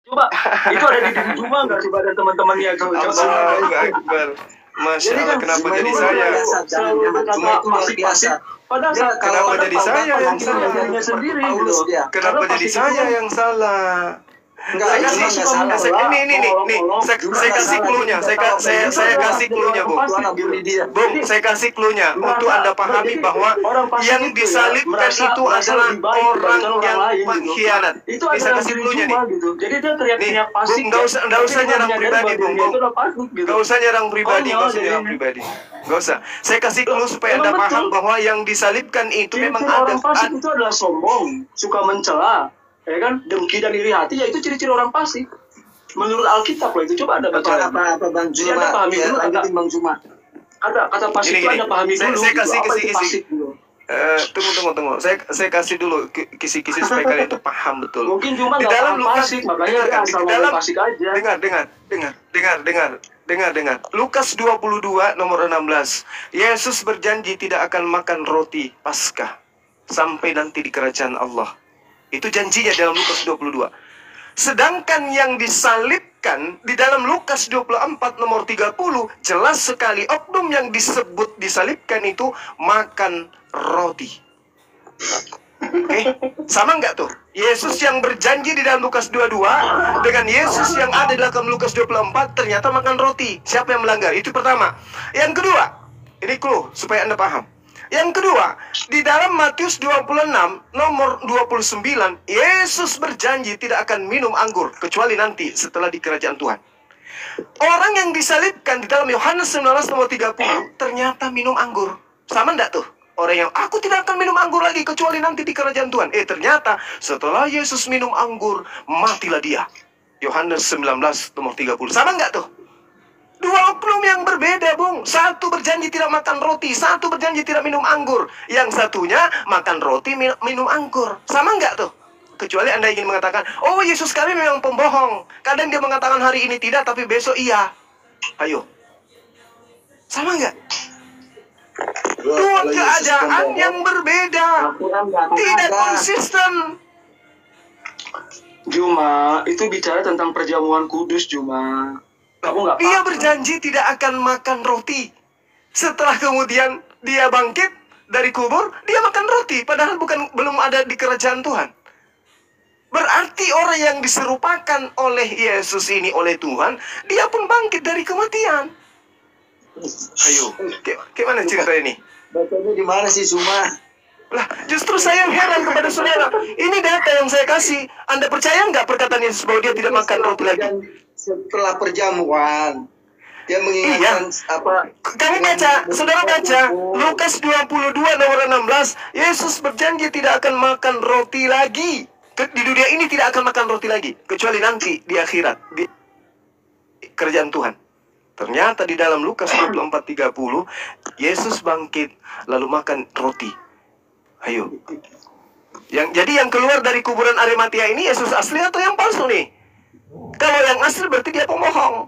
Coba, itu ada di diri Juma nggak coba ada teman-temannya coba. Allahu Akbar. Masya Allah, kenapa jadi saya? Selalu berkata pasif. Padahal Kenapa jadi saya yang salah? sendiri Kenapa jadi saya yang salah? Enggak, Saya kasih clue-nya. Saya kasih clue-nya, Bung. Bung, saya kasih clue-nya untuk Anda pahami bahwa yang disalibkan itu adalah orang yang pengkhianat. Itu Saya kasih clue-nya nih. Jadi dia teriak-teriak pasif. Bung, nggak usah nyerang pribadi, Bung. Nggak usah nyerang pribadi, nggak usah. Saya kasih clue supaya Anda paham bahwa yang disalibkan itu memang ada. Orang pasif itu adalah sombong, suka mencela. Ya kan, dengki dan iri hati, ya itu ciri-ciri orang pasif. Menurut Alkitab loh itu, coba Anda baca. Apa Bang Juma? Anda pahami dulu, Lanjutin Bang Juma. Ada kata pasif itu Anda pahami dulu. Saya kasih kisi-kisi. Tunggu. Saya kasih dulu kisi-kisi supaya kalian itu paham betul. Mungkin cuma di dalam Lukas, makanya asal pasif aja. Dengar. Lukas 22 nomor 16. Yesus berjanji tidak akan makan roti Paskah sampai nanti di kerajaan Allah. Itu janjinya dalam Lukas 22. Sedangkan yang disalibkan di dalam Lukas 24 nomor 30, jelas sekali oknum yang disebut disalibkan itu makan roti. Oke, sama nggak tuh? Yesus yang berjanji di dalam Lukas 22 dengan Yesus yang ada di dalam Lukas 24 ternyata makan roti. Siapa yang melanggar? Itu pertama. Yang kedua, ini clue supaya Anda paham. Yang kedua, di dalam Matius 26 nomor 29, Yesus berjanji tidak akan minum anggur kecuali nanti setelah di kerajaan Tuhan. Orang yang disalibkan di dalam Yohanes 19 nomor 30 ternyata minum anggur. Sama enggak tuh? Orang yang aku tidak akan minum anggur lagi kecuali nanti di kerajaan Tuhan. Ternyata setelah Yesus minum anggur, matilah dia. Yohanes 19 nomor 30. Sama enggak tuh? Dua oknum yang berbeda, Bung. Satu berjanji tidak makan roti, satu berjanji tidak minum anggur. Yang satunya makan roti, minum anggur. Sama nggak tuh? Kecuali Anda ingin mengatakan, oh Yesus kami memang pembohong. Kadang dia mengatakan hari ini tidak, tapi besok iya. Ayo. Sama nggak? Dua keadaan yang berbeda. Tidak konsisten. Juma, itu bicara tentang perjamuan kudus, Juma. Dia berjanji tidak akan makan roti. Setelah kemudian dia bangkit dari kubur, dia makan roti. Padahal belum ada di kerajaan Tuhan. Berarti orang yang diserupakan oleh Yesus ini oleh Tuhan, dia pun bangkit dari kematian. Ayo, gimana cerita ini? Bacanya di mana sih, Juma? Lah, justru saya yang heran kepada saudara. Ini data yang saya kasih. Anda percaya nggak perkataan Yesus bahwa dia tidak makan roti lagi? Setelah perjamuan, dia mengingatkan apa? Kamu baca, saudara baca Lukas 22 nomor 16. Yesus berjanji tidak akan makan roti lagi. Di dunia ini tidak akan makan roti lagi, kecuali nanti di akhirat, di kerajaan Tuhan. Ternyata di dalam Lukas 24:30, Yesus bangkit lalu makan roti. Ayo. Jadi yang keluar dari kuburan Arimatia ini Yesus asli atau yang palsu nih? Kalau yang asli berarti dia pemohong.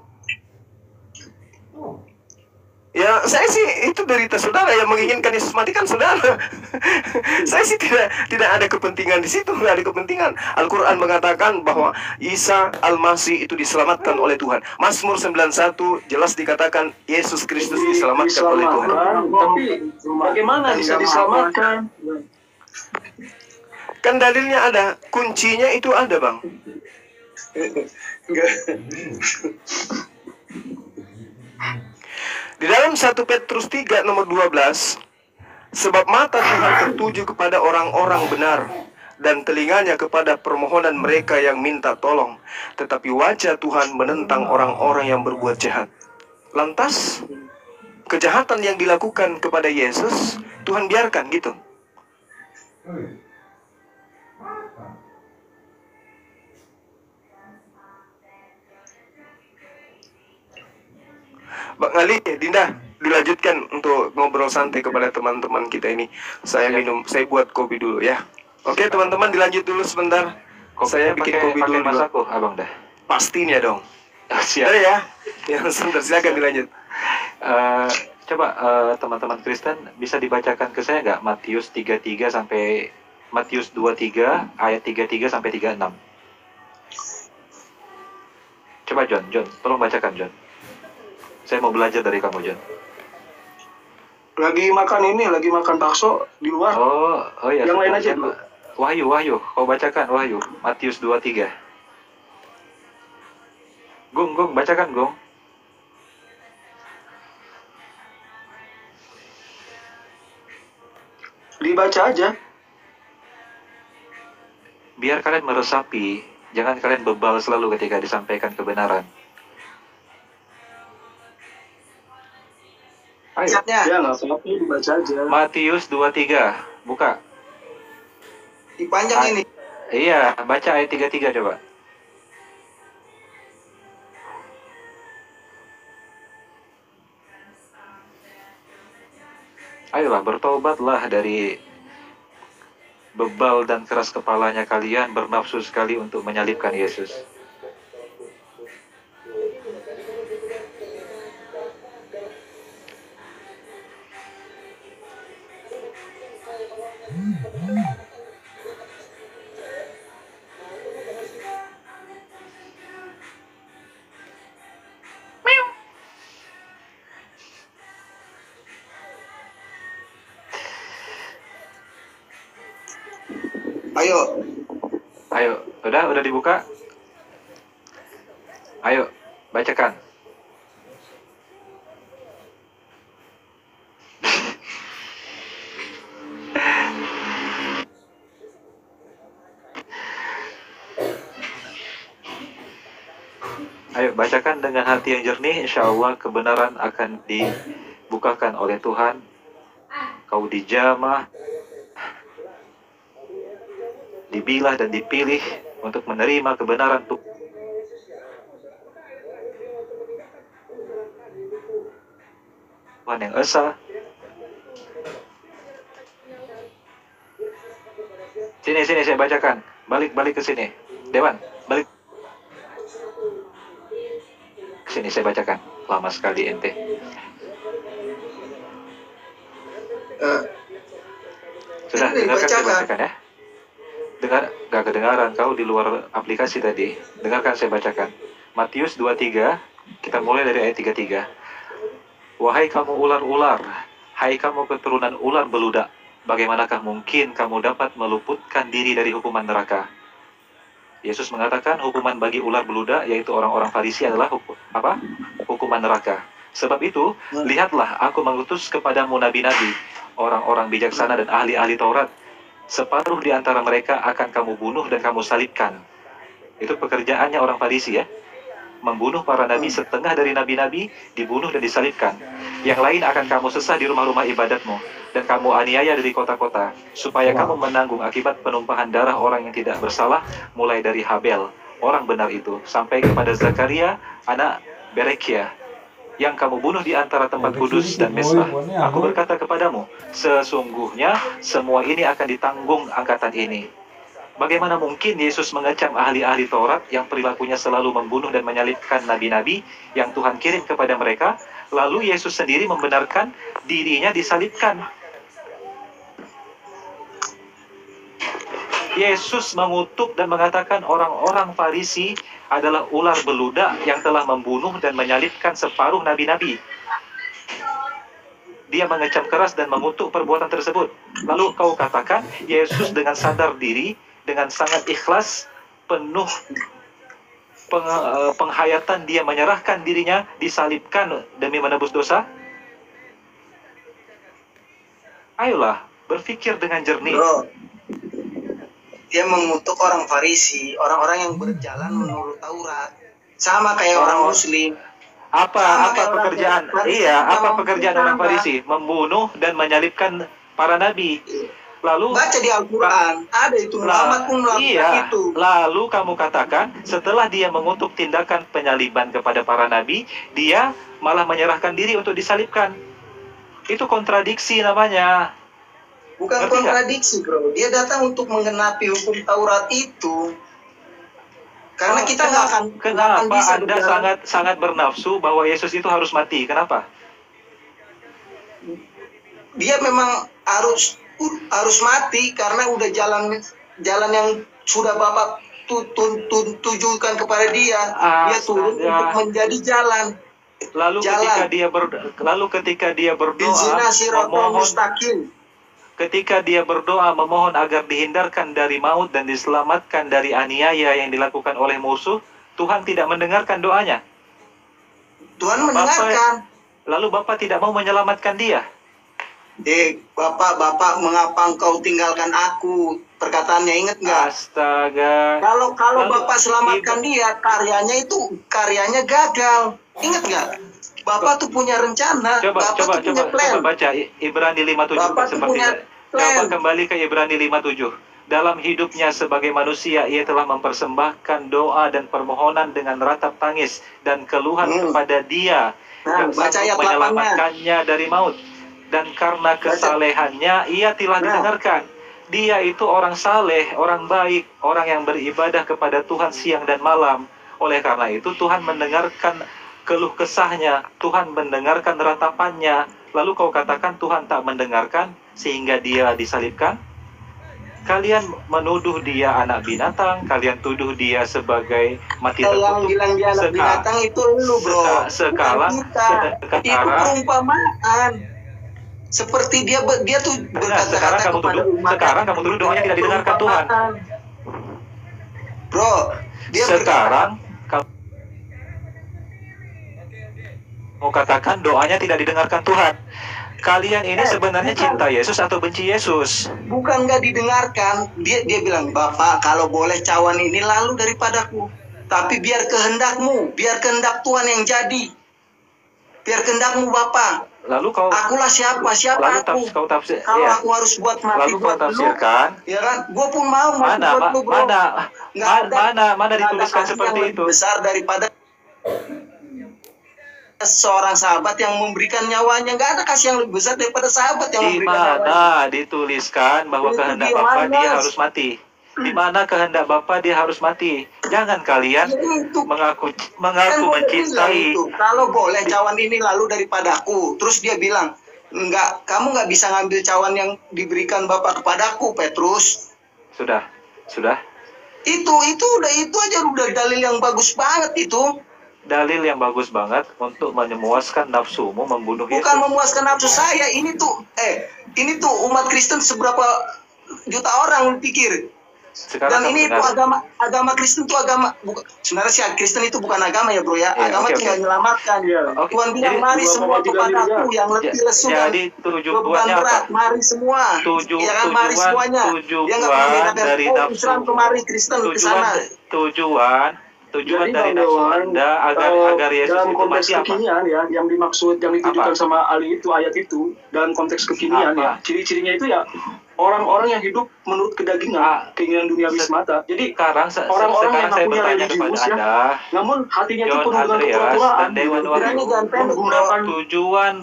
Ya, saya sih itu derita saudara yang menginginkan Yesus mati kan saudara. Saya sih tidak ada kepentingan di situ, tidak ada kepentingan. Al-Quran mengatakan bahwa Isa Al-Masih itu diselamatkan oleh Tuhan. Mazmur 91 jelas dikatakan Yesus Kristus diselamatkan oleh Tuhan. Tapi bagaimana bisa diselamatkan? Kan dalilnya ada, kuncinya itu ada, Bang. Di dalam 1 Petrus 3 nomor 12, sebab mata Tuhan tertuju kepada orang-orang benar dan telinganya kepada permohonan mereka yang minta tolong, tetapi wajah Tuhan menentang orang-orang yang berbuat jahat. Lantas kejahatan yang dilakukan kepada Yesus Tuhan biarkan gitu. Bang Ali, Dinda, dilanjutkan untuk ngobrol santai kepada teman-teman kita ini. Saya buat kopi dulu ya. Oke teman-teman, dilanjut dulu sebentar. Saya bikin kopi dulu. Masaku, abang dah. Pastinya dong. Siap. Ada ya? Yang sebentar, silakan dilanjut. Coba teman-teman Kristen bisa dibacakan ke saya nggak Matius 33 sampai Matius 23 ayat 33 sampai 36. Coba John, tolong bacakan John. Saya mau belajar dari kamu John. Lagi makan bakso di luar. Oh ya. Yang lain aja dulu. Wahyu, kau bacakan Wahyu, Matius 23. Gung, bacakan Gung. Dibaca aja. Biar kalian meresapi, jangan kalian bebal selalu ketika disampaikan kebenaran. Ayo, Ayatnya Ya nggak apa-apa, dibaca aja. Matius 23, buka. dipanjang ini. Iya, baca ayat 33 coba. Ayolah, bertobatlah dari bebal dan keras kepalanya kalian bernafsu sekali untuk menyalibkan Yesus. Ayo. Udah dibuka? Ayo, bacakan. Ayo, bacakan dengan hati yang jernih, insya Allah kebenaran akan dibukakan oleh Tuhan. Kau dijamah, dibilah dan dipilih untuk menerima kebenaran Tuhan yang esa. Sini saya bacakan. Balik ke sini. Dewan, balik ke sini saya bacakan. Lama sekali ente. Sudah, dengarkan saya bacakan ya. Gak kedengaran, kau di luar aplikasi tadi. Dengarkan saya bacakan. Matius 23, kita mulai dari ayat 33. Wahai kamu ular-ular, hai kamu keturunan ular beludak, bagaimanakah mungkin kamu dapat meluputkan diri dari hukuman neraka? Yesus mengatakan hukuman bagi ular beludak, yaitu orang-orang Farisi, adalah hukuman neraka. Sebab itu, lihatlah aku mengutus kepadamu nabi-nabi, orang-orang bijaksana dan ahli-ahli Taurat. Separuh di antara mereka akan kamu bunuh dan kamu salibkan. Itu pekerjaannya orang Farisi ya. Membunuh para nabi, setengah dari nabi-nabi dibunuh dan disalibkan. Yang lain akan kamu sesah di rumah-rumah ibadatmu, dan kamu aniaya dari kota-kota, supaya kamu menanggung akibat penumpahan darah orang yang tidak bersalah, mulai dari Habel, orang benar itu, sampai kepada Zakaria, anak Berekia, yang kamu bunuh di antara tempat kudus dan mesbah. Aku berkata kepadamu, sesungguhnya semua ini akan ditanggung angkatan ini. Bagaimana mungkin Yesus mengecam ahli-ahli Taurat yang perilakunya selalu membunuh dan menyalibkan nabi-nabi yang Tuhan kirim kepada mereka, lalu Yesus sendiri membenarkan dirinya disalibkan. Yesus mengutuk dan mengatakan orang-orang Farisi adalah ular beludak yang telah membunuh dan menyalibkan separuh nabi-nabi. Dia mengecam keras dan mengutuk perbuatan tersebut. Lalu kau katakan Yesus dengan sadar diri, dengan sangat ikhlas, penuh penghayatan, dia menyerahkan dirinya, disalibkan demi menebus dosa. Ayolah, berpikir dengan jernih. Bro, dia mengutuk orang Farisi, orang-orang yang berjalan menurut Taurat, sama kayak orang Muslim. Apa pekerjaan? Apa pekerjaan orang Farisi? Membunuh dan menyalibkan para nabi. Lalu baca di Al-Quran, ada itu, Muhammad pun melakukan itu. Lalu kamu katakan setelah dia mengutuk tindakan penyaliban kepada para nabi, dia malah menyerahkan diri untuk disalibkan. Itu kontradiksi namanya. Bukan kontradiksi, bro. Dia datang untuk menggenapi hukum Taurat itu. Karena kita nggak akan bisa Anda sangat bernafsu bahwa Yesus itu harus mati. Kenapa? Dia memang harus mati karena udah jalan yang sudah Bapak tujukan kepada dia. Dia turun untuk menjadi jalan. Lalu ketika dia berdoa Ihdina siratal memohon, mustaqim. ketika dia berdoa memohon agar dihindarkan dari maut dan diselamatkan dari aniaya yang dilakukan oleh musuh, Tuhan tidak mendengarkan doanya. Tuhan mendengarkan. Lalu Bapak tidak mau menyelamatkan dia. Bapak, mengapa engkau tinggalkan aku? Perkataannya ingat nggak? Astaga. Kalau Bapak selamatkan dia, karyanya gagal. Ingat nggak? Bapak tuh punya rencana. Coba baca Ibrani 57 Bapak tuh seperti punya itu. plan. Coba kembali ke Ibrani 57. Dalam hidupnya sebagai manusia, ia telah mempersembahkan doa dan permohonan dengan ratap tangis dan keluhan kepada Dia yang sanggup menyelamatkannya dari maut. Dan karena kesalehannya, ia telah didengarkan. Dia itu orang saleh, orang baik, orang yang beribadah kepada Tuhan siang dan malam. Oleh karena itu, Tuhan mendengarkan keluh kesahnya, Tuhan mendengarkan ratapannya. Lalu kau katakan Tuhan tak mendengarkan sehingga dia disalibkan? Kalian menuduh dia anak binatang, kalian tuduh dia sebagai mati terkutuk. Yang bilang dia anak binatang itu lu, bro. Sekarang itu perumpamaan. Seperti dia tuh berkata-kata kepada umat. Sekarang kamu tuduh doanya tidak didengarkan Tuhan. Bro, dia sekarang mau katakan doanya tidak didengarkan Tuhan. Kalian ini sebenarnya cinta Yesus atau benci Yesus? Bukan nggak didengarkan. Dia bilang, Bapak kalau boleh cawan ini lalu daripadaku. Tapi biar kehendakmu, biar kehendak Tuhan yang jadi. Biar kehendakmu Bapak. Lalu akulah siapa aku? Kalau aku harus buat mati buat tafsirkan, ya kan? Gue pun mau mati buat lu, bro. Mana dituliskan seperti itu? Besar daripada seorang sahabat yang memberikan nyawanya. Nggak ada kasih yang lebih besar daripada sahabat yang memberikan nyawanya. Di mana dituliskan bahwa kehendak Bapa dia harus mati? Di mana kehendak Bapa dia harus mati? Jangan kalian mengaku mencintai. Kalau boleh cawan ini lalu daripadaku. Terus dia bilang, enggak, kamu nggak bisa ngambil cawan yang diberikan Bapa kepadaku, Petrus. Sudah. Itu aja udah dalil yang bagus banget itu. Dalil yang bagus banget untuk memuaskan nafsumu membunuh Yesus. Bukan memuaskan nafsu saya. Ini tuh umat Kristen seberapa juta orang pikir. Sekarang dan ini itu agama Kristen itu sebenarnya sih Kristen itu bukan agama ya, bro ya. Agama itu nggak menyelamatkan. Tuhan bilang mari semua kepadaku yang letih lesu dan beban berat, mari semua. Mari semuanya. Dia nggak membedakan Islam kemari, Kristen ke sana. Tujuan dari nafsu Anda agar Yesus dalam itu konteks mati apa? Kekinian ya, yang ditujukan sama Ali itu ayat itu dalam konteks kekinian ya, ciri-cirinya itu ya orang-orang yang hidup menurut kedagingan, keinginan duniawi semata. Jadi orang-orang yang nggak punya religius ya, namun hatinya itu penuh dengan keteraturan, menggunakan tujuan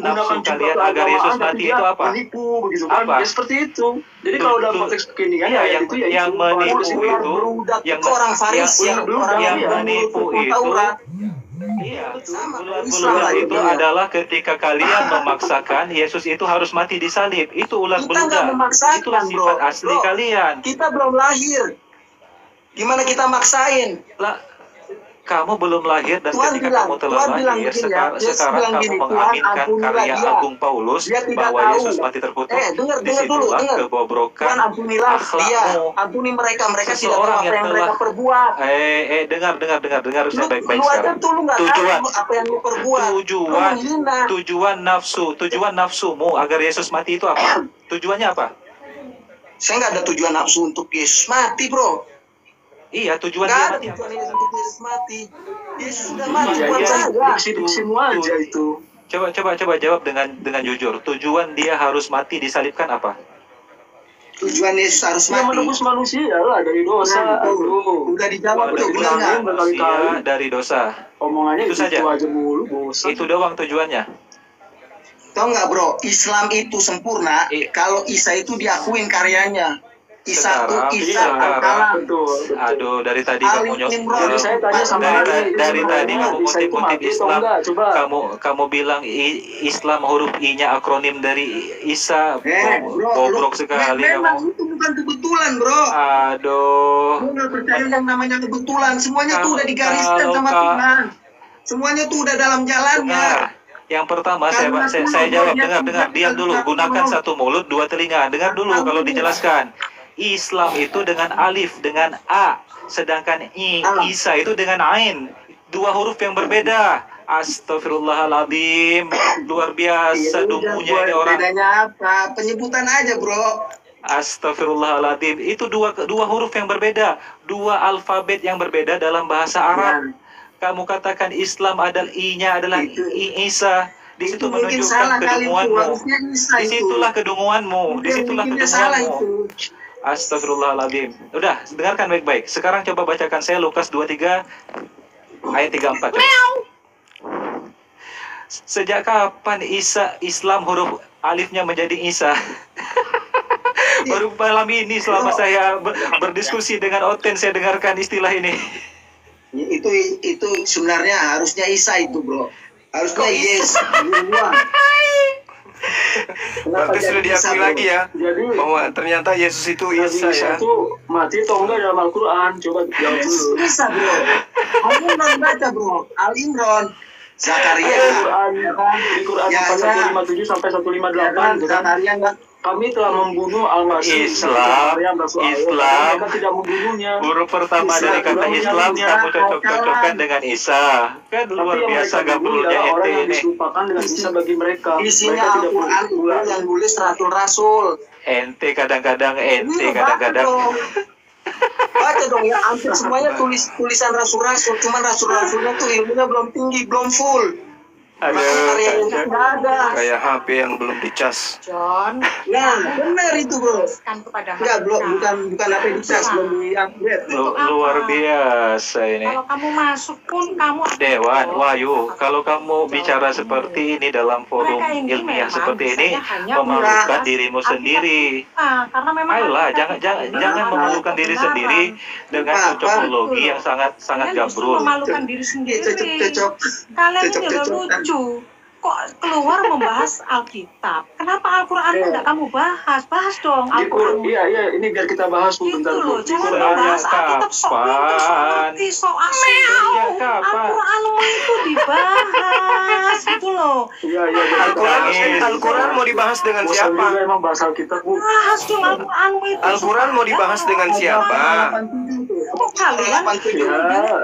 nafsu kalian agar Yesus mati itu apa? Menipu begitu kan? Ya seperti itu. Jadi kalau dalam konteks kekinian yang menipu itu, yang menipu itu. Iya, ulat itu adalah ketika kalian memaksakan Yesus itu harus mati di salib. Itu ulat beluga. Itulah sifat asli kalian. Kita belum lahir. Gimana kita maksain? Kamu belum lahir dan ketika kamu telah lahir, sekarang kamu mengaminkan karya Agung Paulus bahwa Yesus mati terkutuk. Disitulah kebobrokan akhlakmu. Ampuni mereka tidak tahu apa yang mereka perbuat. Dengar saya baik-baik sekarang. Apa yang lu perbuat. Tujuan nafsumu agar Yesus mati itu apa? Tujuannya apa? Saya nggak ada tujuan nafsu untuk Yesus mati, bro. Iya, tujuan dia mati apa? Yesus mati. Yesus sudah mati buat saya. Diksi-diksimu aja itu. Coba jawab dengan jujur. Tujuan dia harus mati disalibkan apa? Tujuan Yesus harus mati. Dia menebus manusia lah dari dosa. Udah dijawab tuh, benar nggak? Dari dosa. Omongannya itu saja. Aja mulu, bosan. Itu doang tujuannya. Tahu nggak, bro? Islam itu sempurna kalau Isa itu diakuin karyanya. Isa betul. Aduh, dari tadi kamu saya tanya sama dari tadi kamu motif Islam. Kamu bilang Islam huruf I-nya akronim dari Isa. Bobrok sekali memang kamu. itu bukan kebetulan, bro. Aduh. Lu nggak percaya yang namanya kebetulan. Semuanya tuh udah digariskan sama Tuhan. Semuanya tuh udah dalam jalannya. Yang pertama saya jawab, dengar, diam dulu. Gunakan satu mulut, dua telinga. Dengar dulu kalau dijelaskan. Islam itu dengan alif, dengan A. Sedangkan Isa itu dengan Ain. Dua huruf yang berbeda. Astagfirullahaladzim. Luar biasa dungunya ini orang. Bedanya apa? Penyebutan aja, bro. Astagfirullahaladzim. Itu dua huruf yang berbeda. Dua alfabet yang berbeda dalam bahasa Arab. Kamu katakan Islam adalah I-nya adalah Isa. Di situ menunjukkan kedunguanmu. Disitulah kedunguanmu. Disitulah kedunguanmu. Astagfirullahaladzim. Udah, dengarkan baik-baik. Sekarang coba bacakan saya Lukas 23 ayat 34. Sejak kapan Islam huruf alifnya menjadi Isa? Baru malam ini selama saya berdiskusi dengan Oten saya dengarkan istilah ini. Itu sebenarnya harusnya Isa itu, bro. Harusnya Yes. Berarti sudah diakui lagi ya, bahwa ternyata Yesus itu Isa ya. Itu mati atau enggak dalam Al-Quran? Coba jawab dulu. Bisa, bro. Al-Imran baca, bro. Al-Imran. Zakaria. Di Quran 157 sampai 158. Zakaria enggak. Kami telah membunuh Al-Masih. Islam. Mereka tidak membunuhnya. Huruf pertama dari kata Islam kamu cocok-cocokkan dengan Isa. Kan luar biasa gabrulnya ente ini. Dilupakan dengan Isa bagi mereka. Isinya Al-Quran yang nulis rasul-rasul. Ente kadang-kadang. Baca dong ya, hampir semuanya tulisan rasul-rasul. Cuman rasul-rasulnya tuh ilmunya belum tinggi, belum full. Kayak HP yang belum dicas. John, nah benar itu, bro. Enggak, bukan HP dicas, belum di-upgrade. Luar biasa ini. Kalau kamu masuk pun kamu Dewan, Wahyu, kalau kamu bicara seperti ini dalam forum ilmiah seperti ini, memalukan dirimu sendiri. Karena memang ayolah, jangan memalukan diri sendiri dengan cocokologi yang sangat gabrul. Memalukan diri sendiri. Kalian ini udah lucu. Kok keluar membahas Alkitab? Kenapa Al-Quran enggak kamu bahas? Bahas dong Al-Quran. Iya, ini biar kita bahas gitu loh. Jangan membahas Alkitab sok asing. Al-Quranmu itu dibahas gitu loh. Iya. Al-Quran mau dibahas dengan siapa? Emang bahas Alkitab. Bahas dong Al-Quranmu itu. Al-Quran mau dibahas dengan siapa? Kok kalian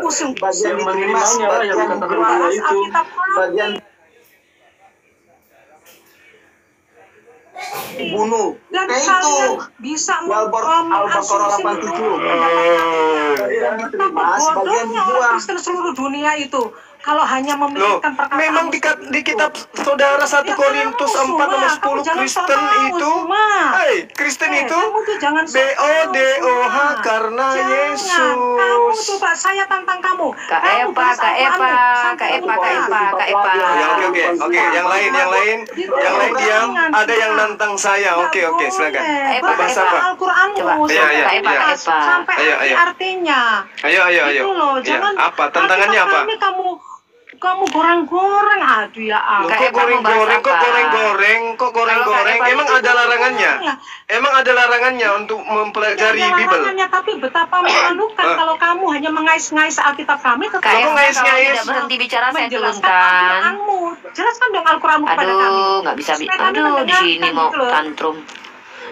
pusing bagian minimalnya lah yang dikatakan itu. Bagian bunuh. Dan itu bisa Al-Baqarah 87. Mas, bagian dibuang. Kristen seluruh dunia itu kalau hanya memikirkan perkataan memang di kitab saudara 1 Korintus 4 nomor 10 Kristen itu Kristen itu BODOH karena Yesus. Kamu coba saya tantang kamu. Kak Epa. Oke, yang lain diam. Ada yang nantang saya. Oke, silakan. Bahasa apa? Al-Qur'anmu sampai artinya. Ayo. Apa tantangannya apa? Kamu goreng-goreng, aduh ya Allah. Kok goreng-goreng? Emang ada larangannya untuk mempelajari Bible? Tapi betapa memalukan kalau kamu hanya mengais-ngais Alkitab kami. Kamu tidak berhenti bicara, saya turunkan. Jelaskan dong Al-Quranmu kepada kami. Aduh, nggak bisa. Aduh, di sini mau tantrum.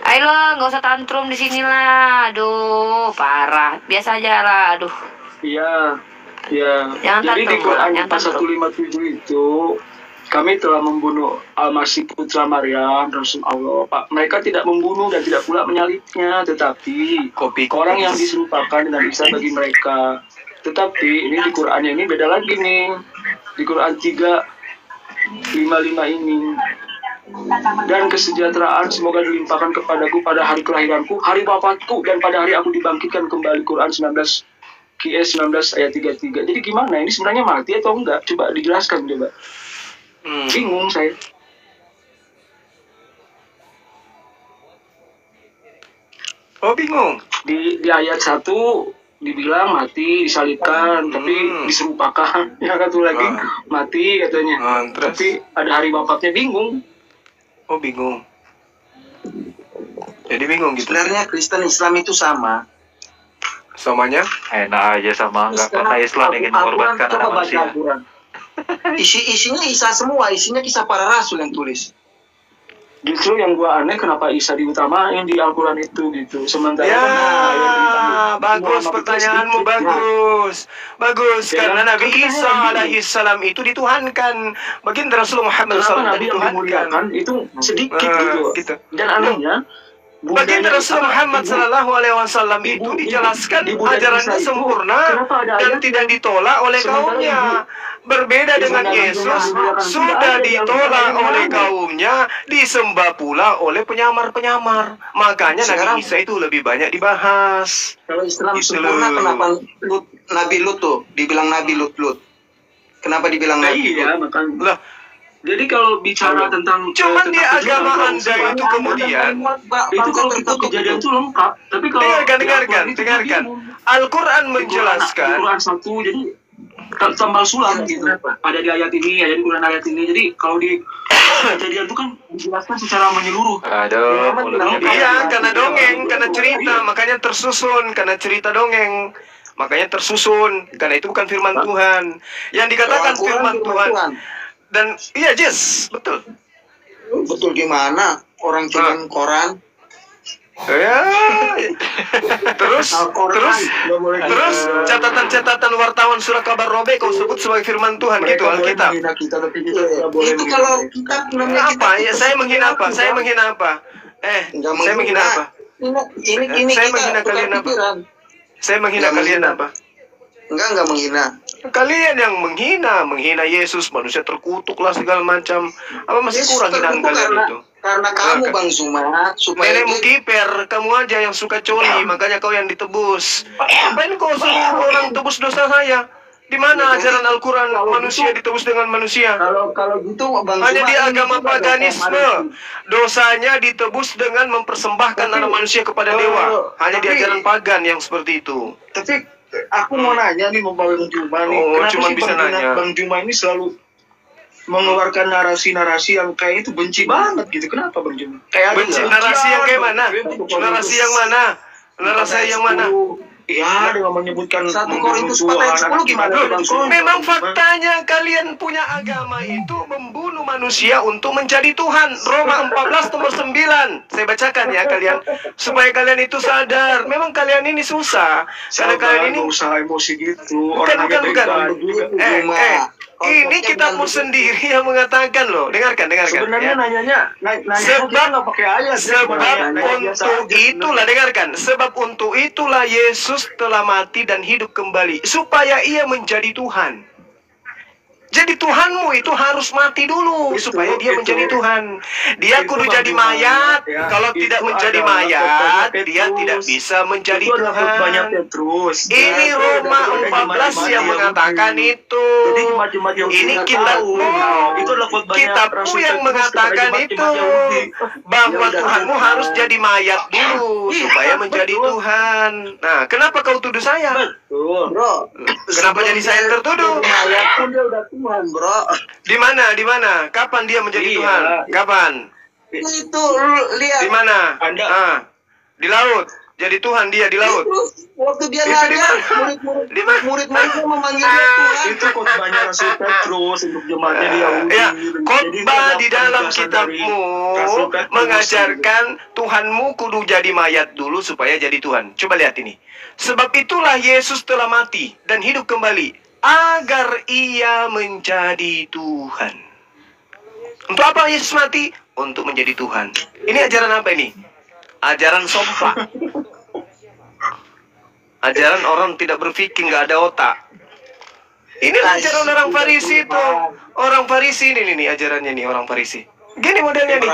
Ayolah, nggak usah tantrum di sini lah. Aduh, parah. Biasa aja lah. Aduh. Iya. Jadi di Quran 157 itu kami telah membunuh Al-Masih putra Maryam, Rasul Allah. Mereka tidak membunuh dan tidak pula menyalibnya, tetapi orang yang diserupakan dengan Isa bagi mereka. Tetapi ini di Qurannya ini beda lagi nih. Di Quran 3:55 ini. Dan kesejahteraan semoga dilimpahkan kepadaku pada hari kelahiranku, hari wafatku, dan pada hari aku dibangkitkan kembali. Quran 19 QS 19 ayat 33. Jadi gimana? Ini sebenarnya mati atau enggak? Coba dijelaskan coba. Bingung saya. Oh, bingung. Di ayat 1 dibilang mati, disalibkan, tapi diserupakan. Ya kan tuh lagi mati katanya. Tapi ada hari wafatnya, bingung. Oh, bingung. Jadi bingung gitu. Sebenarnya Kristen Islam itu sama. Samanya? Enak aja sama, nggak pernah Islam ingin mengorbankan anak manusia. Isinya Isa semua, isinya kisah para rasul yang tulis. Justru yang gua aneh kenapa Isa diutamain di Al-Quran itu gitu. Sementara ya, bagus pertanyaanmu, bagus. Bagus, karena Nabi Isa alaihi salam itu dituhankan. Baginda Rasulullah Muhammad SAW dituhankan. Itu sedikit gitu. Dan anehnya Baginda Rasul Muhammad SAW itu dijelaskan ajarannya sempurna dan tidak ditolak oleh kaumnya. Berbeda dengan Yesus, sudah ditolak oleh kaumnya, disembah pula oleh penyamar-penyamar. Makanya Nabi Isa itu lebih banyak dibahas. Kalau Islam sempurna, kenapa Nabi Lut tuh dibilang Nabi Lut? Kenapa dibilang Nabi Lut? Iya, makanya. Jadi kalau bicara tentang cuman di agama Anda itu kemudian itu kalau itu kejadian itu lengkap. Tapi kalau dengarkan. Al-Quran menjelaskan. Al-Quran 1 jadi tambal sulam gitu. Ada di ayat ini, ada di Quran ayat ini. Jadi kalau di kejadian itu kan dijelaskan secara menyeluruh. Iya, karena dongeng, karena cerita, makanya tersusun, karena cerita dongeng. Makanya tersusun, karena itu bukan firman Tuhan. Yang dikatakan firman Tuhan. Dan iya, Jess, betul. Betul gimana? Orang cuman koran. Ya. Terus catatan wartawan surat kabar robe kau sebut sebagai firman Tuhan gitu Alkitab. Itu kalau kitab namanya apa? Ya, saya menghina apa? Saya menghina apa? Saya menghina apa? Ini saya menghina kalian apa? Saya menghina kalian apa? Enggak menghina. Kalian yang menghina Yesus, manusia terkutuk lah segala macam. Apa masih kurang hinaan kalian itu? Karena kamu Bang Zuma, supaya nenekmu kiper, kamu aja yang suka coli, makanya kau yang ditebus. Ngapain kau suruh orang tebus dosa saya? Di mana ajaran Al-Quran manusia ditebus dengan manusia? Kalau gitu Bang hanya Zuma, di agama paganisme dosanya ditebus dengan mempersembahkan anak manusia kepada dewa. Hanya di ajaran pagan yang seperti itu. Tapi aku mau nanya nih, mau Bang Juma nih, kenapa sih Bang Juma ini selalu mengeluarkan narasi-narasi yang kayak itu benci banget gitu? Kenapa Bang Juma? Kayak benci narasi yang kayak mana? Narasi yang mana? Narasi yang mana? Ya, dengan menyebutkan 1 Korintus 4 ayat 10 gimana? Memang faktanya kalian punya agama itu membunuh manusia untuk menjadi Tuhan. Roma 14 nomor 9. Saya bacakan ya kalian, supaya kalian itu sadar. Memang kalian ini susah. Karena kalian ini usah emosi gitu. Bukan. Ini kitabmu sendiri yang mengatakan loh. Dengarkan. Sebenarnya ya. nanya sebab pakai ayat. Sebab untuk itulah Yesus telah mati dan hidup kembali supaya ia menjadi Tuhan. Jadi Tuhanmu itu harus mati dulu supaya dia menjadi Tuhan. Dia kudu jadi mayat. Kalau tidak menjadi mayat, dia tidak bisa menjadi Tuhan. Ini Roma 14 yang mengatakan itu. Ini kitabmu yang mengatakan itu. Bahwa Tuhanmu harus jadi mayat dulu supaya menjadi Tuhan. Nah, kenapa kau tuduh saya? Bro, kenapa jadi saya yang tertuduh? Mayat pun dia udah Tuhan, bro. Di mana? Kapan dia menjadi Tuhan? Kapan? Itu lihat. Di mana? Di laut. Jadi Tuhan dia di laut. Waktu dia ngajar, murid-muridnya memanggil dia Tuhan. Itu khotbahnya Rasul Petrus untuk jemaatnya dia. Ya, khotbah di dalam kitabmu mengajarkan Tuhanmu kudu jadi mayat dulu supaya jadi Tuhan. Coba lihat ini. Sebab itulah Yesus telah mati dan hidup kembali agar ia menjadi Tuhan. Untuk apa Yesus mati? Untuk menjadi Tuhan. Ini ajaran apa ini? Ajaran sompa. Ajaran orang tidak berpikir, nggak ada otak. Ini ajaran orang Farisi itu. Orang Farisi ini ajarannya nih orang Farisi. Gini modelnya nih.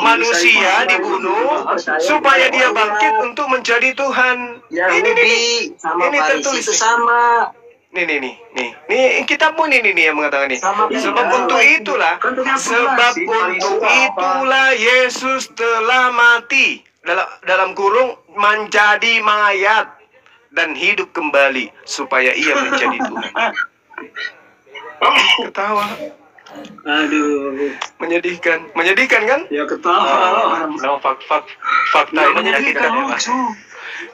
Manusia dibunuh supaya dia bangkit untuk menjadi Tuhan. Ini tertulis sama. Nih, kitabmu nih yang mengatakan nih. Sebab untuk itulah Yesus telah mati. Dalam kurung menjadi mayat dan hidup kembali supaya ia menjadi Tuhan. Ketawa. Aduh, menyedihkan kan? ya ketawa. No, fakta ini menyakitkan ya, Mas.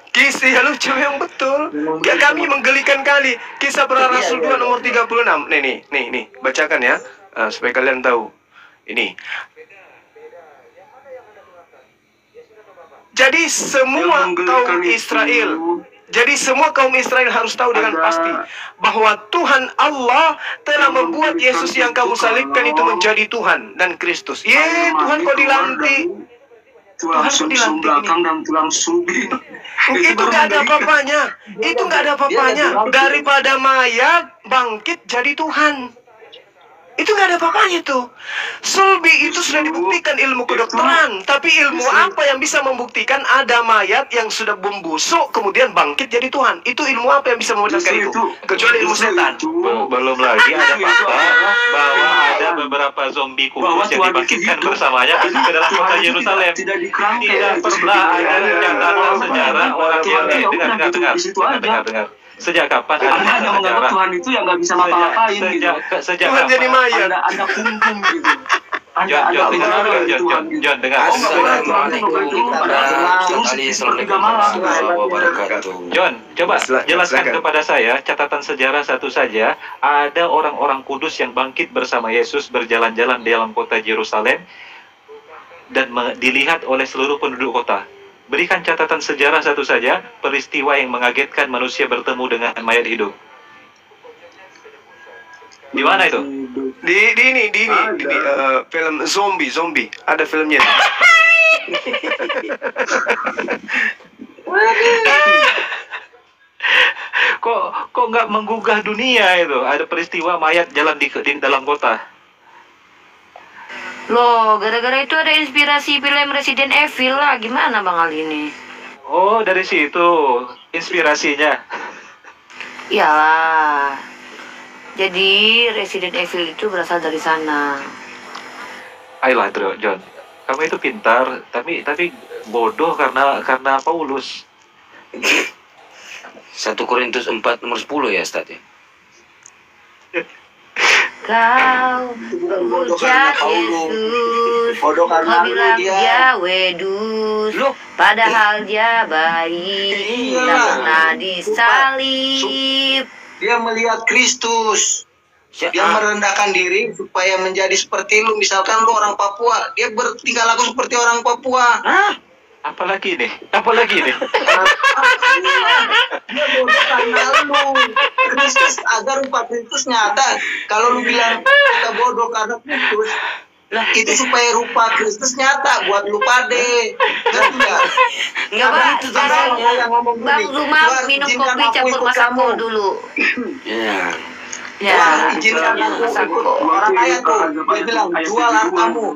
Kisah lucu yang betul. Ya, kami menggelikan kali. Kisah Para Rasul 2 nomor 36. Nih, bacakan ya, supaya kalian tahu. Ini. Jadi semua kaum Israel harus tahu dengan pasti bahwa Tuhan Allah telah membuat Yesus yang kamu salibkan itu menjadi Tuhan dan Kristus. Tuhan kok dilantik? Tulang sum belakang dan tulang subin. Itu nggak ada apa-apanya. Daripada mayat bangkit jadi Tuhan. Itu nggak ada apa-apanya tuh. Sulbi itu sudah dibuktikan ilmu kedokteran. Tapi ilmu apa yang bisa membuktikan ada mayat yang sudah membusuk kemudian bangkit jadi Tuhan? Itu ilmu apa yang bisa membuktikan itu? Kecuali ilmu setan. Belum lagi ada fakta bahwa ada beberapa zombie kudus yang dibangkitkan bersamanya ke dalam kota Yerusalem. Tidak pernah ada catatan sejarah orang yang dengar. Sejak kapan Anda yang menganggap Tuhan itu yang nggak bisa ngapa-ngapain gitu? Tuhan jadi mayat. Anda kungkung gitu. John, dengar. John, coba jelaskan kepada saya catatan sejarah satu saja. Ada orang-orang kudus yang bangkit bersama Yesus berjalan-jalan di dalam kota Yerusalem dan dilihat oleh seluruh penduduk kota. Berikan catatan sejarah satu saja, peristiwa yang mengagetkan manusia bertemu dengan mayat hidup. Di mana itu? Di film zombie. Ada filmnya. Kok nggak menggugah dunia itu? Ada peristiwa mayat jalan di dalam kota. Loh, gara-gara itu ada inspirasi film Resident Evil lah. Gimana Bang Ali ini? Oh, dari situ inspirasinya. Iyalah. Jadi Resident Evil itu berasal dari sana. Ayolah, John. Kamu itu pintar, tapi bodoh karena Paulus. 1 Korintus 4 nomor 10 ya, Ustaz ya. Kau menghujat Yesus, kau bilang dia wedus, padahal dia baik, tak pernah disalib. Dia melihat Kristus, dia merendahkan diri supaya menjadi seperti lu. Misalkan lu orang Papua, dia bertingkah laku seperti orang Papua. Apalagi nih? Dia bodoh karena lu. Kristus, agar rupa Kristus nyata. Kalau lu bilang kita bodoh karena Kristus, itu supaya rupa Kristus nyata buat lu pade. Enggak, Pak. Sekarang Bang Zuma minum kopi campur masako dulu. Ya, izinkan aku ikut orang kaya tuh. Dia bilang jual hartamu.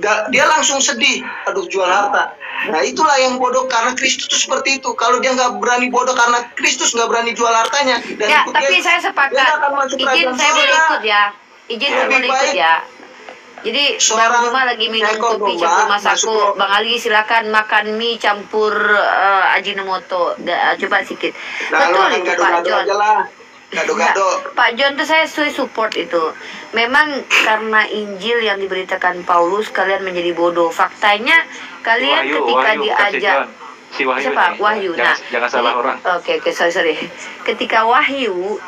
Dia langsung sedih, aduh jual harta. Nah itulah yang bodoh karena Kristus itu seperti itu. Kalau dia nggak berani bodoh karena Kristus nggak berani jual hartanya. Dan ya, tapi saya sepakat. Izin saya boleh ikut ya. Jadi Bang Zuma lagi minum kopi campur masako. Bang Ali silakan makan mie campur Ajinomoto. Coba sedikit. Betul itu Pak John. Gado-gado. Pak John tuh saya support itu. Memang karena Injil yang diberitakan Paulus kalian menjadi bodoh. Faktanya kalian ketika diajak si Wahyu siapa? Wahyu. Jangan salah orang. Oke, sorry. Ketika Wahyu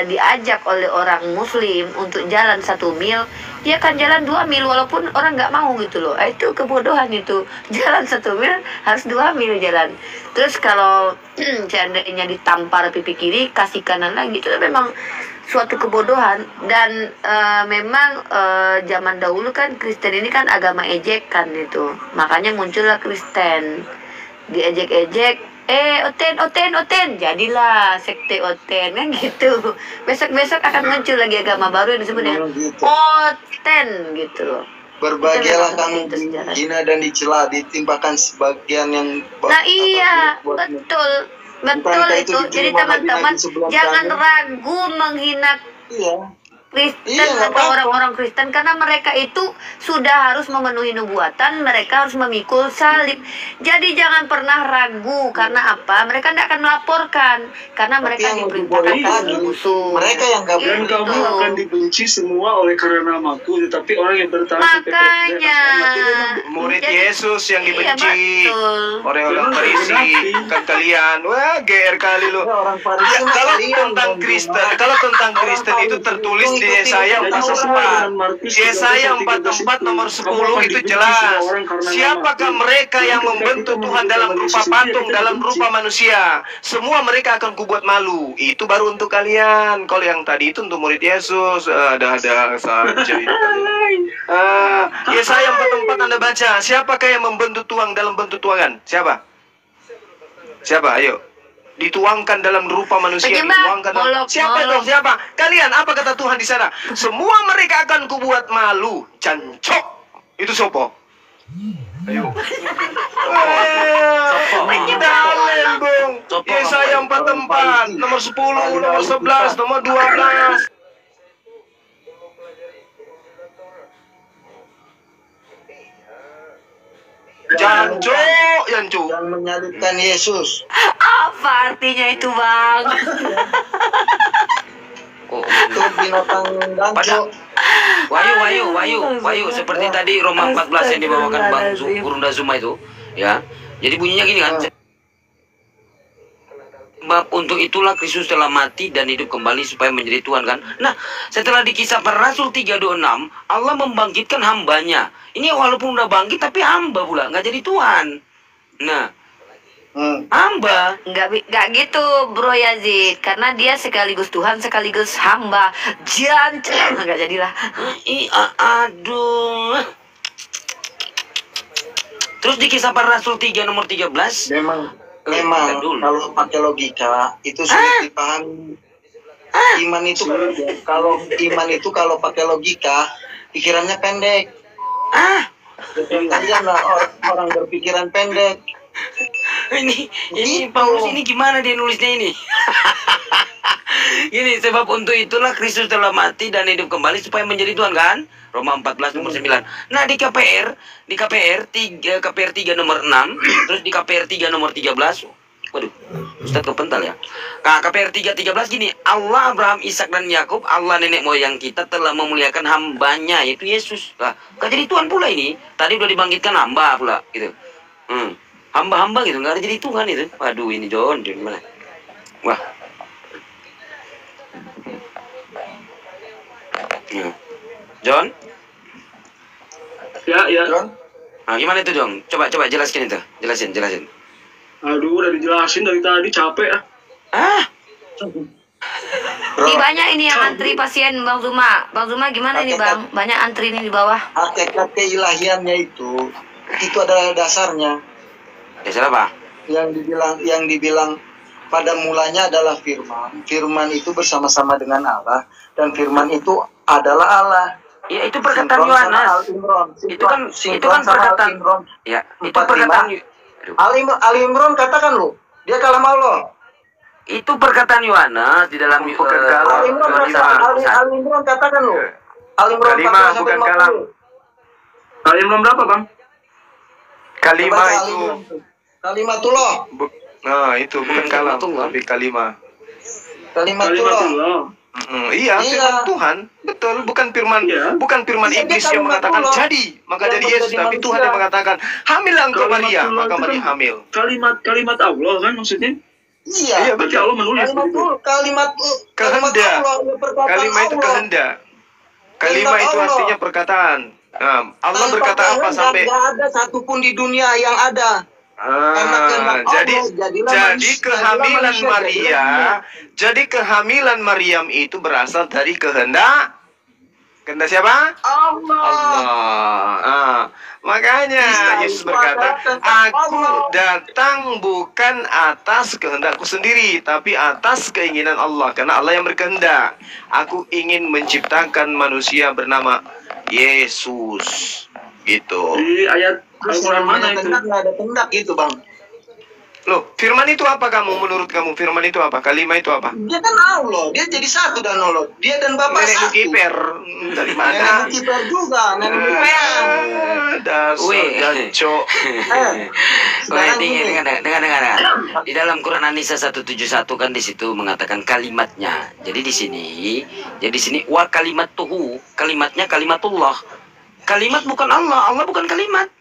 diajak oleh orang Muslim untuk jalan 1 mil, dia akan jalan 2 mil walaupun orang nggak mau gitu loh. Itu kebodohan itu. Jalan 1 mil harus 2 mil jalan. Terus kalau seandainya ditampar pipi kiri, kasih kanan lagi, itu memang suatu kebodohan. Dan memang zaman dahulu kan Kristen ini kan agama ejekan itu. Makanya muncullah Kristen. Diejek-ejek, oten, jadilah sekte oten, kan gitu. Besok-besok akan muncul lagi agama baru yang disebut dengan oten gitu. Berbahagialah kamu dihina dan dicela, ditimpakan sebagian yang nah iya, betul itu. Jadi teman-teman jangan ragu menghina Kristen atau orang-orang Kristen, karena mereka itu sudah harus memenuhi nubuatan, mereka harus memikul salib. Jadi jangan pernah ragu, karena apa? Mereka tidak akan melaporkan, karena mereka diperintahkan untuk mereka yang gak dan kamu akan dibenci semua oleh karena namaku, tetapi orang yang bertahan makanya murid Yesus yang dibenci, orang-orang Farisi kan kalian, wah GR kali lo. Kalau tentang Kristen itu tertulis di Yesaya 44. Yesaya 44 nomor 10 itu jelas. Siapakah mereka yang membentuk Tuhan dalam rupa patung, dalam rupa manusia? Semua mereka akan kubuat malu. Itu baru untuk kalian. Kalau yang tadi itu untuk murid Yesus. Ada saja. Yesaya 44 Anda baca. Siapakah yang membentuk Tuhan dalam bentuk tuangan? Siapa? Siapa? Ayo. Dituangkan dalam rupa manusia, dituangkan dalam... Siapa dong? Siapa? Kalian, apa kata Tuhan di sana? Semua mereka akan kubuat malu. Cancok. Itu sopo. Ayo. Dalen, Bung. Yesaya 44, nomor 10, nomor 11, nomor 12. Jancu, Jancu. Yang menyalibkan Yesus. Apa artinya itu, Bang? Itu binatang danco. Wayu, seperti tadi Roma 14 yang dibawakan Bang Gurunda Zuma itu, ya. Jadi bunyinya gini kan. Sebab untuk itulah Kristus telah mati dan hidup kembali supaya menjadi Tuhan kan. Nah, setelah di Kisah Para Rasul 3:26, Allah membangkitkan hambanya. Ini walaupun udah bangkit tapi hamba pula, nggak jadi Tuhan. Nah, hamba. Nggak gitu, Bro Yazid. Karena dia sekaligus Tuhan, sekaligus hamba. Jangan, nggak jadilah. Aduh. Terus di Kisah Para Rasul 3 nomor 13. Memang kalau pakai logika itu sulit dipahami. Iman itu kalau pakai logika pikirannya pendek. Kalian lah orang berpikiran pendek. Ini Paulus ini gimana dia nulisnya ini? Ini sebab untuk itulah Kristus telah mati dan hidup kembali supaya menjadi Tuhan kan? Roma 14 nomor 9. Nah di KPR 3 nomor 6, terus di KPR 3 nomor 13. Waduh, Ustaz kepental ya. Nah, KPR 3:13 gini, Allah Abraham, Ishak dan Yakub, Allah nenek moyang kita telah memuliakan hambanya yaitu Yesus. Lah, gak jadi Tuhan pula ini. Tadi udah dibangkitkan hamba pula gitu. Hamba-hamba gitu, nggak ada jadi Tuhan itu. Waduh, ini John gimana? Wah. John? Ya. John? Nah, gimana itu, John? Coba jelaskan itu. Jelasin. Aduh, udah dijelasin dari tadi, capek ya. Ini banyak ini yang antri pasien Bang Zuma. Bang Zuma gimana ini, Bang? Banyak antri ini di bawah. Hakikat keilahiannya itu adalah dasarnya. Dasar apa? Yang dibilang pada mulanya adalah firman. Firman itu bersama-sama dengan Allah dan firman itu adalah Allah. Ya, itu perkataan Yohanes. Itu kan perkataan. Ya, itu perkataan. Ali Imran katakan lu, dia kalam Allah. Itu perkataan Yohanes di dalam Ali Imran katakan lu. Ali Imran bukan kalam. Ali Imran berapa, Bang? Kalimat itu. Kalimatullah. Nah, itu bukan kalam, tapi kalimat. Kalimatullah. Iya, firman Tuhan, betul, bukan firman iblis yang mengatakan jadi, maka jadi Yesus, tapi Tuhan yang mengatakan hamillah engkau Maria, maka Maria hamil. Kalimat Allah kan maksudnya? Iya, berarti Allah menulis. Kalimat kehendak. Kalimat itu kehendak. Kalimat itu artinya perkataan. Nah, Allah berkata apa sampai? Tidak ada satupun di dunia yang ada. Jadi kehamilan Maryam itu berasal dari kehendak siapa? Allah. Makanya Yesus berkata, aku datang bukan atas kehendakku sendiri, tapi atas keinginan Allah, karena Allah yang berkehendak. Aku ingin menciptakan manusia bernama Yesus. Gitu. Di ayat Al-Quran mana itu? Ada tendak gitu, Bang. Loh, firman itu apa kamu? Menurut kamu firman itu apa? Kalimat itu apa? Dia kan Allah, dia jadi satu dan Allah. Dia dan Bapak Nenek satu. Lucifer. Dari mana? Nenek Lucifer juga, Nenek Lucifer. Dasar jancok. Dengar. Di dalam Quran An-Nisa 171 kan di situ mengatakan kalimatnya. Jadi di sini wa kalimatuhu, kalimatnya kalimatullah. Kalimat bukan Allah, Allah bukan kalimat.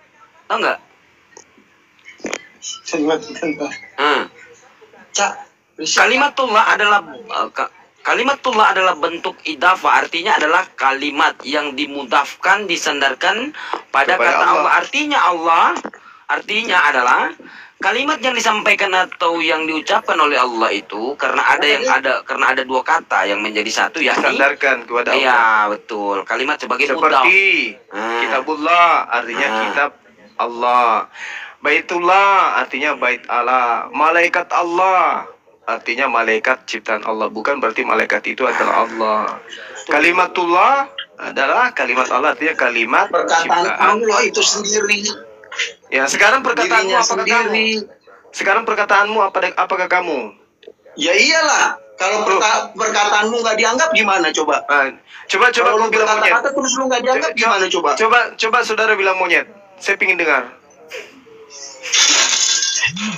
Tahu enggak? Kalimatullah adalah bentuk idafah, artinya adalah kalimat yang dimudafkan, disandarkan pada kata Allah. Artinya adalah kalimat yang disampaikan atau yang diucapkan oleh Allah itu karena ada dua kata yang menjadi satu, ya, disandarkan kepada Allah. Iya, betul. Kalimat sebagai seperti kitabullah artinya kitab Allah. Baitullah artinya bait Allah. Malaikat Allah artinya malaikat ciptaan Allah. Bukan berarti malaikat itu adalah Allah. Kalimatullah adalah kalimat Allah, artinya kalimat perkataan Allah itu sendiri. Ya, sekarang perkataanmu apakah kamu? Sekarang perkataanmu apakah kamu? Ya iyalah. Kalau perkataanmu nggak dianggap gimana coba? Coba kau bilang monyet. Kata terus lu nggak dianggap gimana coba? Coba saudara bilang monyet. Saya pingin dengar.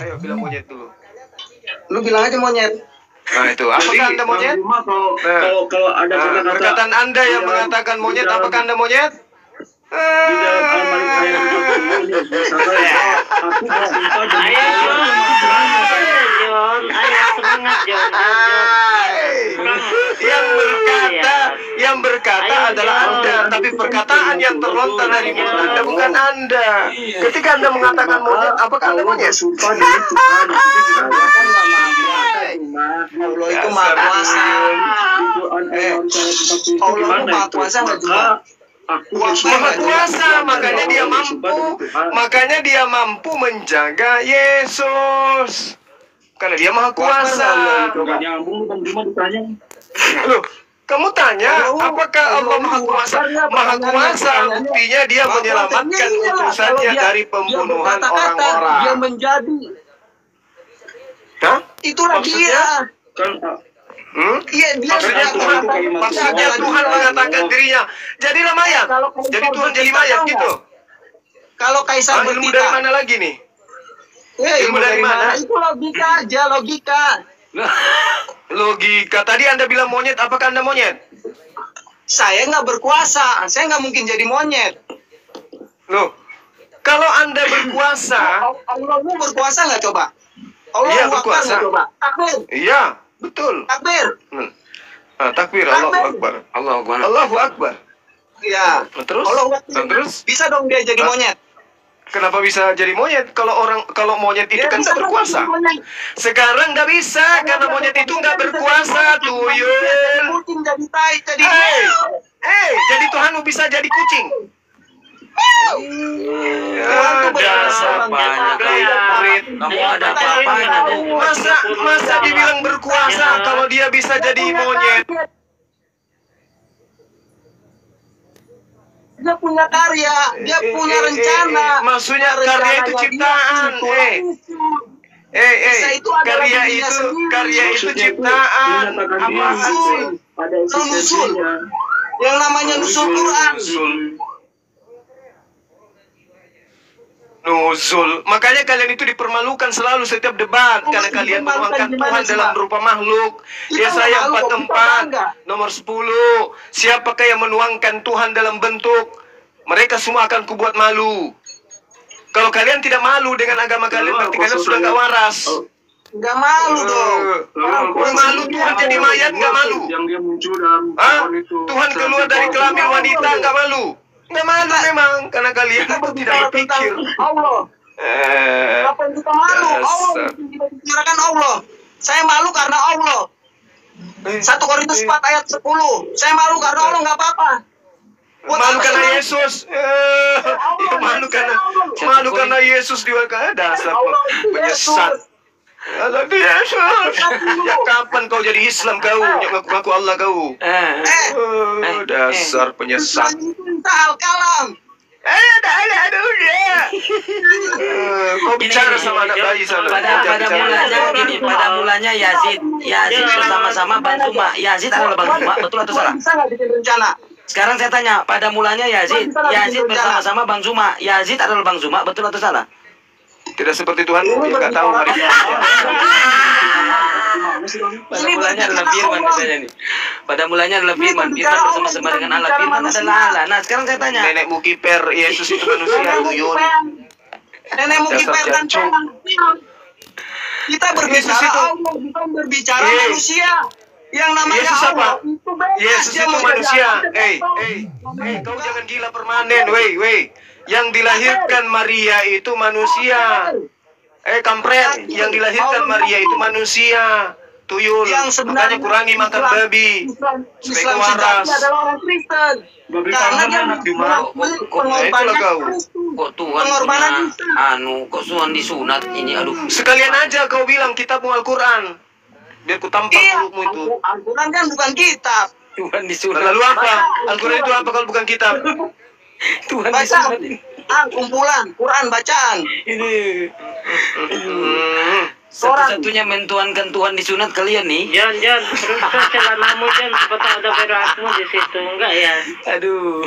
Ayo bilang monyet dulu. Lu bilang aja monyet. Nah itu, apakah Anda monyet? Kalau ada kata-kata perkataan Anda yang mengatakan monyet, apakah Anda monyet? Di dalam Al-Malik ayat 20 ayo semangat Jon. Yang berkata adalah Anda, tapi perkataan yang terlontar dari mulut Anda bukan Anda. Ketika Anda mengatakan monyet, apakah Anda monyet? Allah itu maha kuasa. Allah itu maha kuasa nggak juga? Maha kuasa, makanya dia mampu menjaga Yesus karena dia maha kuasa. Loh, kamu tanya apakah Allah maha kuasa? Maha kuasa, buktinya dia menyelamatkan utusannya dari pembunuhan orang-orang. Dia menjadi. Hah? Itulah dia. Iya, maksudnya Tuhan mengatakan dirinya jadilah mayat. Jadi Tuhan jadi mayat gitu. Kalau Kaisar bertita. Ilmu dari mana lagi nih? Ilmu dari mana? Itu logika aja, logika. Logika. Tadi Anda bilang monyet, apakah Anda monyet? Saya nggak berkuasa, saya nggak mungkin jadi monyet. Loh, kalau Anda berkuasa, Allahmu berkuasa nggak coba? Allah iya, berkuasa. Coba. Takbir. Iya, betul. Takbir. Takbir. Allahu Akbar. Allahu Akbar. Iya. Terus? Bisa dong dia jadi monyet. Kenapa bisa jadi monyet? Kalau monyet itu kan nggak berkuasa. Sekarang nggak bisa karena monyet itu nggak berkuasa, tuyul. Kucing jadi tai, jadi. Jadi Tuhanmu bisa jadi kucing. Masa dibilang berkuasa kalau dia bisa jadi monyet? Dia punya karya, dia punya rencana. Maksudnya karya itu ciptaan. Karya itu ciptaan. Apaan sih? Nusul. Yang namanya nusul Quran. Nuzul. Makanya kalian itu dipermalukan selalu setiap debat karena kalian menuangkan Tuhan dalam berupa makhluk. Yesaya 44 nomor 10. Siapakah yang menuangkan Tuhan dalam bentuk? Mereka semua akan kubuat malu. Kalau kalian tidak malu dengan agama kalian, berarti kalian sudah nggak waras. Nggak malu dong. Malu Tuhan jadi mayat, nggak malu. Tuhan keluar dari kelamin wanita, nggak malu. Nggak malu memang, karena kalian itu tidak berpikir. Allah. Apa yang kita malu? Allah. Kita bicarakan Allah. Saya malu karena Allah. 1 Korintus 4 ayat 10. Saya malu karena Allah, nggak apa-apa. Malu karena Yesus. Malu karena Yesus diwakilkan. Dasar penyesat. Allah Yesus. Ya kapan kau jadi Islam kau? Ngaku Allah kau. Dasar penyesat. Al-Kalam. Kau bicara sama anak bayi sana. Pada mulanya Yazid bersama-sama Bang Zuma. Yazid adalah Bang Zuma, betul atau salah? Sekarang saya tanya, pada mulanya Yazid bersama-sama Bang Zuma. Yazid adalah Bang Zuma, betul atau salah? Tidak seperti Tuhan, dia nggak tahu hari ini. Pada mulanya adalah Firman katanya nih. Pada mulanya adalah Firman bersama-sama dengan Allah. Firman adalah Allah. Nah, sekarang saya tanya. Nenek Mukiper, Yesus itu manusia, tuyul. Nenek Mukiper kan kita berbicara Allah, bukan berbicara manusia. Yang namanya Yesus apa? Allah, Yesus itu manusia. Kau jangan gila permanen, wey. Yang dilahirkan Maria itu manusia. Kampret, yang dilahirkan Maria itu manusia. Tuyul, makanya kurangi makan babi supaya waras. Adalah orang Kristen. Karena dia Itulah kau. Kok Tuhan punya kok Tuhan disunat ini, aduh. Sekalian aja kau bilang kitabmu Al-Quran. Biar ku tampar mulutmu itu. Al-Quran kan bukan kitab. Tuhan disunat. Lalu apa? Al-Quran itu apa kalau bukan kitab? Tuhan disunat ini. Kumpulan Quran bacaan. Ini. Satu-satunya mentuankan Tuhan disunat kalian nih. Jangan terus celanamu jangan seperti ada beratmu di situ enggak ya? Aduh,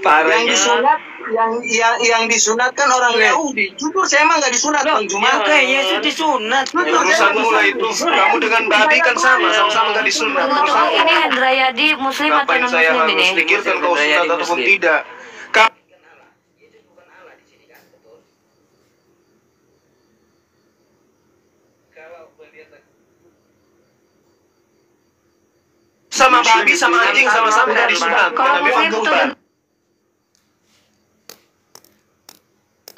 parah. Yang disunat, yang disunatkan orang Yahudi. Jujur saya emang nggak disunat Bang Juma. Oke, Yesus disunat. Urusanmu lah itu. Kamu dengan babi kan sama-sama nggak disunat. Ini Hendrayadi Muslim atau non Saya Muslim harus ini? pikirkan kau sunat ataupun tidak. Sama babi, sama anjing, sama-sama nggak disunat. Kalau Muslim itu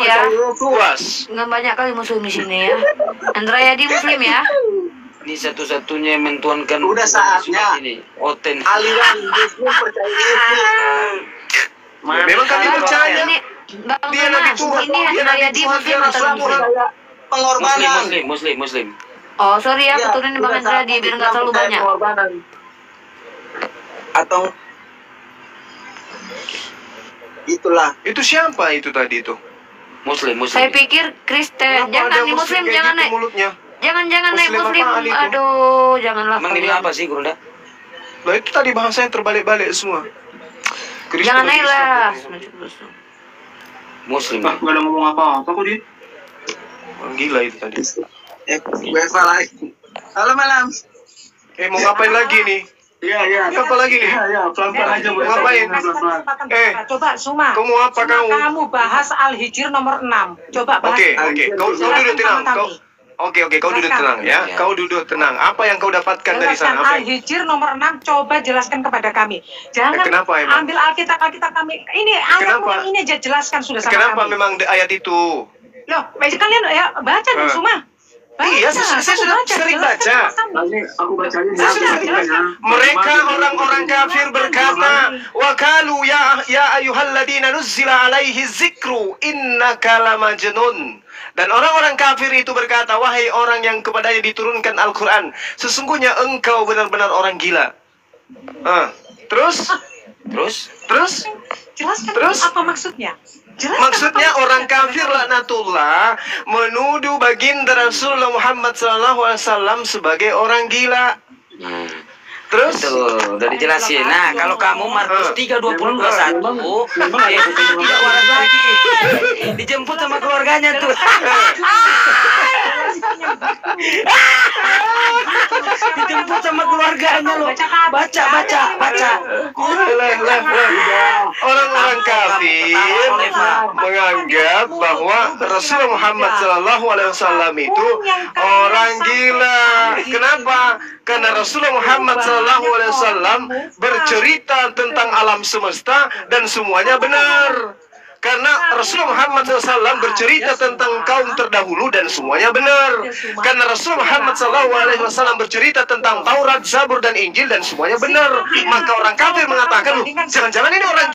ya, puas. nggak banyak kali Muslim di sini ya. Hendrayadi Muslim ya. Ini satu-satunya mentuankan. Udah saatnya ini oten. aliran Muslim percaya Yesus. Memang kami percaya. Ini Bang Dia Nabi Mas, Tuhan, ini dia Nabi Hendrayadi Tuhan, Muslim dia atau Rasul non Muslim? Tuhan. Pengorbanan. Muslim. Oh sorry ya, Iya, betulin Bang Hendrayadi biar nggak terlalu banyak. Pengorbanan. Atau itulah. Itu siapa itu tadi itu? Muslim. Saya pikir Kristen. Kenapa Jangan ada nih Muslim, kayak jangan gitu naik. mulutnya? Jangan naik Muslim Muslim. apaan itu? Aduh, janganlah. Emang ini kalian. apa sih, Gurunda? Lah itu tadi bahasanya terbalik-balik semua. Kristen, Jangan naik Kristen, lah. Kristen. Muslim. Nggak ada ngomong apa-apa kok dia. Orang gila itu tadi. WFA lagi. Halo malam. Mau ngapain lagi nih? Iya. Ini apa lagi nih? Iya, pelan-pelan aja. Mau ngapain? Coba Suma. Kamu mau apa kamu? Kamu bahas Al-Hijr nomor 6. Coba bahas. Oke. Kau duduk tenang. Kau duduk tenang ya. Kau duduk tenang. Apa yang kau dapatkan dari sana? Apa? Al-Hijr nomor 6, coba jelaskan kepada kami. Jangan kenapa emang? ambil Alkitab kami. Ini ayatmu yang ini aja jelaskan sudah sama Kenapa kami. memang ayat itu? Loh, kalian ya baca dong Suma. Iya, saya sudah sering baca. Aku bacanya. Mereka orang-orang kafir berkata, wa qalu ya ayyuhalladzina nuzzila alaihi dzikru innaka lamajnun. Dan orang-orang kafir itu berkata, wahai orang yang kepadanya diturunkan Al-Quran, sesungguhnya engkau benar-benar orang gila. Terus? Jelaskan Terus? apa maksudnya? Maksudnya orang kafir laknatullah menuduh baginda Rasulullah Muhammad SAW sebagai orang gila. Terus? Tuh, udah dijelasin. Nah, kalau kamu Markus 3:20-21, Yesus tidak waras lagi. Dijemput sama keluarganya tuh. Dijemput sama keluarganya loh. Baca. Orang-orang kafir menganggap bahwa Rasulullah Muhammad SAW itu orang gila. Kenapa? Karena Rasulullah Muhammad SAW bercerita tentang alam semesta dan semuanya benar. Karena Rasulullah Muhammad SAW bercerita tentang kaum terdahulu dan semuanya benar. Karena Rasulullah Muhammad SAW bercerita tentang Taurat, Zabur, dan Injil dan semuanya benar. Maka orang kafir mengatakan, loh, jangan-jangan ini orang